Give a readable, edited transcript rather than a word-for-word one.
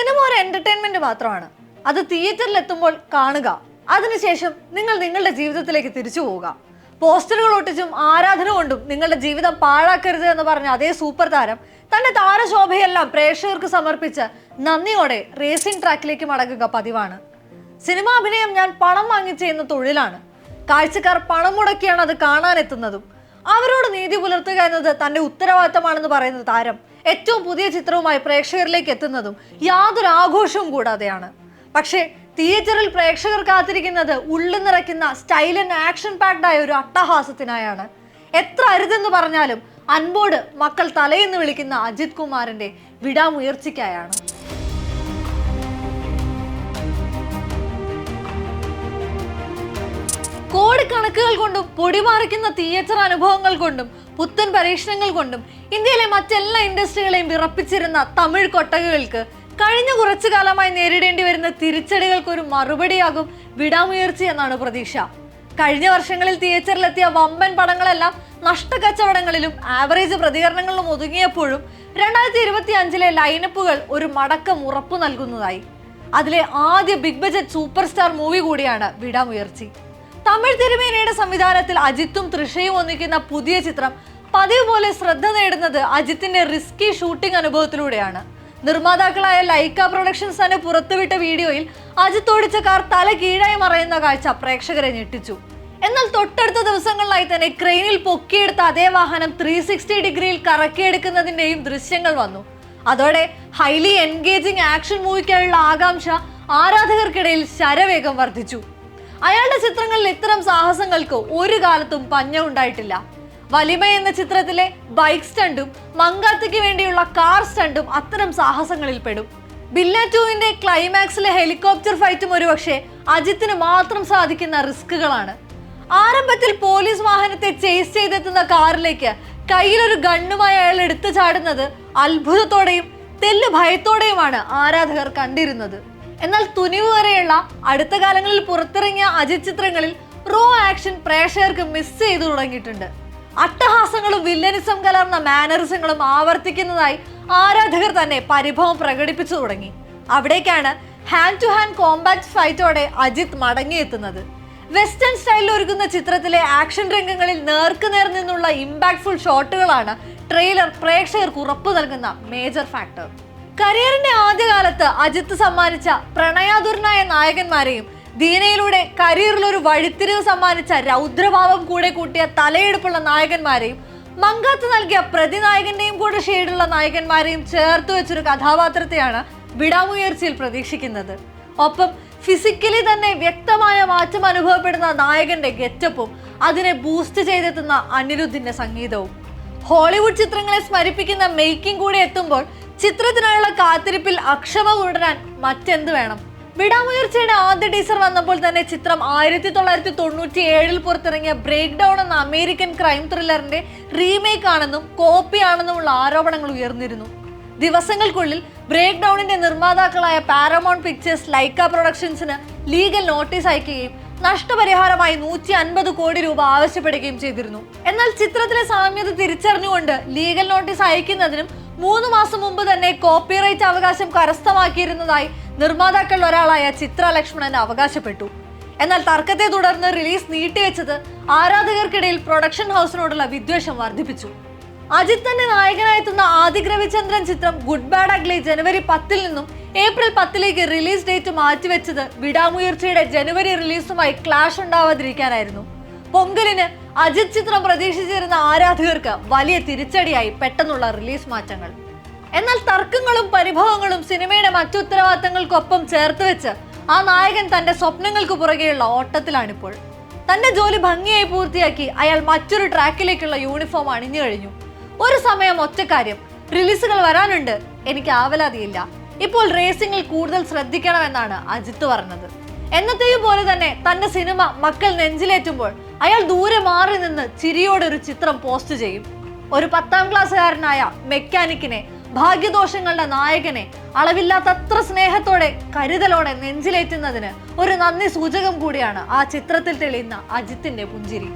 Cinema ഒരു entertainment മാത്രമാണ്. അത് തിയേറ്ററിൽ എത്തുമ്പോൾ കാണുക, അതിനുശേഷം നിങ്ങൾ നിങ്ങളുടെ ജീവിതത്തിലേക്ക് തിരിച്ചു പോവുക. പോസ്റ്ററുകൾ ഒട്ടിച്ചും ആരാധന കൊണ്ടും നിങ്ങളുടെ ജീവിതം പാഴാക്കരുത് എന്ന് പറഞ്ഞ അതേ സൂപ്പർ താരം തന്റെ താരശോഭയെല്ലാം പ്രേക്ഷകർക്ക് സമർപ്പിച്ച് നന്ദിയോടെ റേസിംഗ് ട്രാക്കിലേക്ക് മടങ്ങുക പതിവാണ്. സിനിമാ അഭിനയം ഞാൻ പണം വാങ്ങി ചെയ്യുന്ന തൊഴിലാണ്. കാഴ്ചക്കാർ പണം മുടക്കിയാണ് അത് കാണാനെത്തുന്നതും. അവരോട് നീതി പുലർത്തുക എന്നത് തന്റെ ഉത്തരവാദിത്തമാണെന്ന് പറയുന്ന താരം ഏറ്റവും പുതിയ ചിത്രവുമായി പ്രേക്ഷകരിലേക്ക് എത്തുന്നതും യാതൊരു ആഘോഷവും കൂടാതെയാണ്. പക്ഷേ തിയേറ്ററിൽ പ്രേക്ഷകർ കാത്തിരിക്കുന്നത് ഉള്ളു നിറയ്ക്കുന്ന സ്റ്റൈൽ ആൻഡ് ആക്ഷൻ പാക്ഡ് ആയ ഒരു അട്ടഹാസത്തിനായാണ്. എത്ര അരുതെന്ന് പറഞ്ഞാലും അൻപോട് മക്കൾ തലയെന്ന് വിളിക്കുന്ന അജിത് കുമാറിന്റെ വിടാമുയർച്ചയ്ക്കായാണ്. കോടിക്കണക്കുകൾ കൊണ്ടും പൊടിമാറിക്കുന്ന തിയേറ്റർ അനുഭവങ്ങൾ കൊണ്ടും പുത്തൻ പരീക്ഷണങ്ങൾ കൊണ്ടും ഇന്ത്യയിലെ മറ്റെല്ലാ ഇൻഡസ്ട്രികളെയും വിറപ്പിച്ചിരുന്ന തമിഴ് കൊട്ടകകൾക്ക് കഴിഞ്ഞ കുറച്ചു കാലമായി നേരിടേണ്ടി വരുന്ന തിരിച്ചടികൾക്ക് ഒരു മറുപടിയാകും വിടാമുയർച്ച എന്നാണ് പ്രതീക്ഷ. കഴിഞ്ഞ വർഷങ്ങളിൽ തിയേറ്ററിലെത്തിയ വമ്പൻ പടങ്ങളെല്ലാം നഷ്ടക്കച്ചവടങ്ങളിലും ആവറേജ് പ്രതികരണങ്ങളിലും ഒതുങ്ങിയപ്പോഴും 2025 ലൈനപ്പുകൾ ഒരു മടക്കം ഉറപ്പു നൽകുന്നതായി. അതിലെ ആദ്യ big budget super star movie കൂടിയാണ് വിടാമുയർച്ചി. തമിഴ് തിരുമേനയുടെ സംവിധാനത്തിൽ അജിത്തും തൃഷയും ഒന്നിക്കുന്ന പുതിയ ചിത്രം പതിവ് പോലെ ശ്രദ്ധ നേടുന്നത് അജിത്തിന്റെ റിസ്കി ഷൂട്ടിംഗ് അനുഭവത്തിലൂടെയാണ്. നിർമ്മാതാക്കളായ ലൈക്ക പ്രൊഡക്ഷൻസ് തന്നെ പുറത്തുവിട്ട വീഡിയോയിൽ അജിത്ത് ഓടിച്ച കാർ തല കീഴായി മറയുന്ന കാഴ്ച പ്രേക്ഷകരെ ഞെട്ടിച്ചു. എന്നാൽ തൊട്ടടുത്ത ദിവസങ്ങളിലായി തന്നെ ക്രെയിനിൽ പൊക്കിയെടുത്ത അതേ വാഹനം 360 ഡിഗ്രിയിൽ കറക്കിയെടുക്കുന്നതിന്റെയും ദൃശ്യങ്ങൾ വന്നു. അതോടെ ഹൈലി എൻഗേജിംഗ് ആക്ഷൻ മൂവിക്കായുള്ള ആകാംക്ഷ ആരാധകർക്കിടയിൽ ശരവേഗം വർദ്ധിച്ചു. അയാളുടെ ചിത്രങ്ങളിൽ ഇത്തരം സാഹസങ്ങൾക്ക് ഒരു കാലത്തും പഞ്ഞം ഉണ്ടായിട്ടില്ല. വലിമ എന്ന ചിത്രത്തിലെ ബൈക്ക് സ്റ്റണ്ടും മങ്കാത്തയ്ക്ക് വേണ്ടിയുള്ള കാർ സ്റ്റണ്ടും അത്തരം സാഹസങ്ങളിൽ പെടും. ബില്ല 2വിന്റെ ക്ലൈമാക്സിലെ ഹെലികോപ്റ്റർ ഫൈറ്റും ഒരുപക്ഷെ അജിത്തിന് മാത്രം സാധിക്കുന്ന റിസ്കുകളാണ്. ആരംഭത്തിൽ പോലീസ് വാഹനത്തെ ചേസ് ചെയ്തെത്തുന്ന കാറിലേക്ക് കയ്യിലൊരു ഗണ്ണുമായി അയാൾ എടുത്തു ചാടുന്നത് അത്ഭുതത്തോടെയും തെല്ല് ഭയത്തോടെയുമാണ് ആരാധകർ കണ്ടിരുന്നത്. എന്നാൽ തുനിവ് വരെയുള്ള അടുത്ത കാലങ്ങളിൽ പുറത്തിറങ്ങിയ അജിത് ചിത്രങ്ങളിൽ റോ ആക്ഷൻ പ്രേക്ഷകർക്ക് മിസ് ചെയ്തു തുടങ്ങിയിട്ടുണ്ട്. അട്ടഹാസങ്ങളും വില്ലനിസം കലർന്ന മാനറിസങ്ങളും ആവർത്തിക്കുന്നതായി ആരാധകർ തന്നെ പരിഭവം പ്രകടിപ്പിച്ചു തുടങ്ങി. അവിടേക്കാണ് ഹാൻഡ് ടു ഹാൻഡ് കോമ്പാക്ട് ഫൈറ്റോടെ അജിത് മടങ്ങിയെത്തുന്നത്. വെസ്റ്റേൺ സ്റ്റൈലിൽ ഒരുക്കുന്ന ചിത്രത്തിലെ ആക്ഷൻ രംഗങ്ങളിൽ നേർക്കുനേർ നിന്നുള്ള ഇമ്പാക്ട്ഫുൾ ഷോട്ടുകളാണ് ട്രെയിലർ പ്രേക്ഷകർക്ക് ഉറപ്പു നൽകുന്ന മേജർ ഫാക്ടർ. കരിയറിന്റെ ആദ്യകാലത്ത് അജിത്ത് സമ്മാനിച്ച പ്രണയാതുരനായ നായകന്മാരെയും ദീനയിലൂടെ കരിയറിൽ ഒരു വഴിത്തിരിവ് സമ്മാനിച്ച രൗദ്രഭാവം കൂടെ കൂട്ടിയ തലയെടുപ്പുള്ള നായകന്മാരെയും മങ്കാത്ത് നൽകിയ പ്രതിനായകന്റെയും കൂടെ ഷെയ്ഡുള്ള നായകന്മാരെയും ചേർത്ത് വെച്ചൊരു കഥാപാത്രത്തെയാണ് വിടാമുയർച്ചയിൽ പ്രതീക്ഷിക്കുന്നത്. ഒപ്പം ഫിസിക്കലി തന്നെ വ്യക്തമായ മാറ്റം അനുഭവപ്പെടുന്ന നായകന്റെ ഗെറ്റപ്പും അതിനെ ബൂസ്റ്റ് ചെയ്തെത്തുന്ന അനിരുദ്ധിന്റെ സംഗീതവും. ഹോളിവുഡ് ചിത്രങ്ങളെ സ്മരിപ്പിക്കുന്ന മേക്കിംഗ് കൂടി എത്തുമ്പോൾ ചിത്രത്തിനായുള്ള കാത്തിരിപ്പിൽ അക്ഷമ തുടരാൻ മറ്റെന്ത് വേണം? വിടാമുയർച്ചയുടെ ആദ്യ ടീസർ വന്നപ്പോൾ തന്നെ ചിത്രം 1997 പുറത്തിറങ്ങിയ ബ്രേക്ക് ഡൗൺ എന്ന അമേരിക്കൻ ക്രൈം ത്രില്ലറിന്റെ റീമേക്ക് ആണെന്നും കോപ്പി ആണെന്നുമുള്ള ആരോപണങ്ങൾ ഉയർന്നിരുന്നു. ദിവസങ്ങൾക്കുള്ളിൽ ബ്രേക്ക് ഡൗണിന്റെ നിർമ്മാതാക്കളായ പാരമൗണ്ട് പിക്ചേഴ്സ് ലൈക്ക പ്രൊഡക്ഷൻസിന് ലീഗൽ നോട്ടീസ് അയക്കുകയും നഷ്ടപരിഹാരമായി 150 കോടി രൂപ ആവശ്യപ്പെടുകയും ചെയ്തിരുന്നു. എന്നാൽ ചിത്രത്തിലെ സാമ്യത തിരിച്ചറിഞ്ഞുകൊണ്ട് ലീഗൽ നോട്ടീസ് അയക്കുന്നതിനും 3 മാസം മുമ്പ് തന്നെ കോപ്പിറൈറ്റ് അവകാശം കരസ്ഥമാക്കിയിരുന്നതായി നിർമ്മാതാക്കളിൽ ഒരാളായ ചിത്ര ലക്ഷ്മണൻ അവകാശപ്പെട്ടു. എന്നാൽ തർക്കത്തെ തുടർന്ന് റിലീസ് നീട്ടിവെച്ചത് ആരാധകർക്കിടയിൽ പ്രൊഡക്ഷൻ ഹൗസിനോടുള്ള വിദ്വേഷം വർദ്ധിപ്പിച്ചു. അജിത് തന്നെ നായകനായെത്തുന്ന ആദിക് രവിചന്ദ്രൻ ചിത്രം ഗുഡ് ബാഡ് അഗ്ലി ജനുവരി 10 നിന്നും ഏപ്രിൽ 10 റിലീസ് ഡേറ്റ് മാറ്റിവെച്ചത് വിടാമുയർച്ചയുടെ ജനുവരി റിലീസുമായി ക്ലാഷ് ഉണ്ടാവാതിരിക്കാനായിരുന്നു. പൊങ്കലിന് അജിത് ചിത്രം പ്രതീക്ഷിച്ചിരുന്ന ആരാധകർക്ക് വലിയ തിരിച്ചടിയായി പെട്ടെന്നുള്ള റിലീസ് മാറ്റങ്ങൾ. എന്നാൽ തർക്കങ്ങളും പരിഭവങ്ങളും സിനിമയുടെ മറ്റു ഉത്തരവാദിത്തങ്ങൾക്കൊപ്പം ചേർത്ത് വെച്ച് ആ നായകൻ തന്റെ സ്വപ്നങ്ങൾക്ക് പുറകെയുള്ള ഓട്ടത്തിലാണിപ്പോൾ. തന്റെ ജോലി ഭംഗിയായി പൂർത്തിയാക്കി അയാൾ മറ്റൊരു ട്രാക്കിലേക്കുള്ള യൂണിഫോം അണിഞ്ഞു കഴിഞ്ഞു. ഒരു സമയം ഒറ്റക്കാര്യം, റിലീസുകൾ വരാനുണ്ട്, എനിക്ക് ആവലാതിയില്ല, ഇപ്പോൾ റേസിംഗിൽ കൂടുതൽ ശ്രദ്ധിക്കണമെന്നാണ് അജിത്ത് പറഞ്ഞത്. എന്നത്തെയും പോലെ തന്നെ തന്റെ സിനിമ മക്കൾ നെഞ്ചിലേറ്റുമ്പോൾ അയാൾ ദൂരെ മാറി നിന്ന് ചിരിയോടൊരു ചിത്രം പോസ്റ്റ് ചെയ്യും. ഒരു 10ാം ക്ലാസ്സുകാരനായ മെക്കാനിക്കിനെ, ഭാഗ്യദോഷങ്ങളുടെ നായകനെ അളവില്ലാത്തത്ര സ്നേഹത്തോടെ കരുതലോടെ നെഞ്ചിലേറ്റുന്നതിന് ഒരു നന്ദി സൂചകം കൂടിയാണ് ആ ചിത്രത്തിൽ തെളിയുന്ന അജിത്തിന്റെ പുഞ്ചിരി.